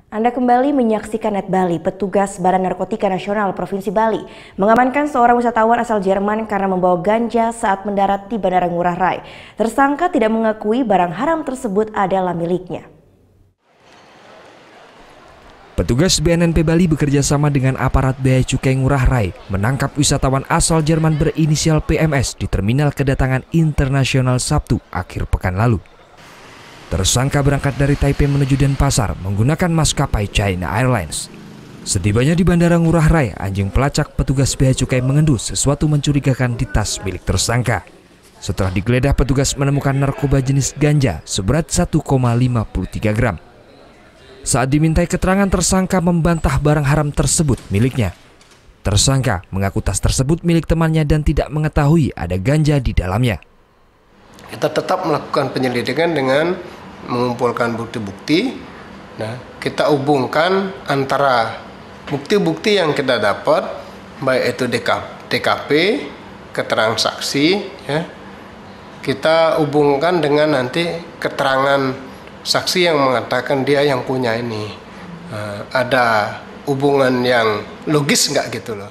Anda kembali menyaksikan Net Bali. Petugas Badan Narkotika Nasional Provinsi Bali mengamankan seorang wisatawan asal Jerman karena membawa ganja saat mendarat di Bandara Ngurah Rai. Tersangka tidak mengakui barang haram tersebut adalah miliknya. Petugas BNNP Bali bekerja sama dengan aparat Bea Cukai Ngurah Rai menangkap wisatawan asal Jerman berinisial PMS di Terminal Kedatangan Internasional Sabtu akhir pekan lalu. Tersangka berangkat dari Taipei menuju Denpasar menggunakan maskapai China Airlines. Setibanya di Bandara Ngurah Rai, anjing pelacak petugas Bea Cukai mengendus sesuatu mencurigakan di tas milik tersangka. Setelah digeledah, petugas menemukan narkoba jenis ganja seberat 1,53 gram. Saat dimintai keterangan, tersangka membantah barang haram tersebut miliknya. Tersangka mengaku tas tersebut milik temannya dan tidak mengetahui ada ganja di dalamnya. Kita tetap melakukan penyelidikan dengan mengumpulkan bukti-bukti. Nah, kita hubungkan antara bukti-bukti yang kita dapat, baik itu TKP, keterangan saksi, ya, kita hubungkan dengan nanti keterangan saksi yang mengatakan dia yang punya ini. Ada hubungan yang logis nggak gitu loh.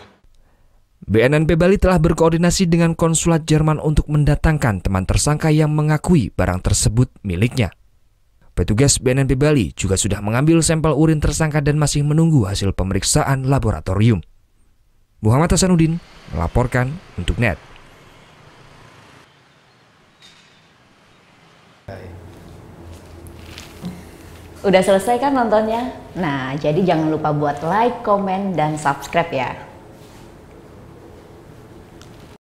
BNNP Bali telah berkoordinasi dengan konsulat Jerman untuk mendatangkan teman tersangka yang mengakui barang tersebut miliknya. Petugas BNNP Bali juga sudah mengambil sampel urin tersangka dan masih menunggu hasil pemeriksaan laboratorium. Muhammad Hasanuddin melaporkan untuk NET. Udah selesai kan nontonnya? Nah, jadi jangan lupa buat like, komen, dan subscribe ya.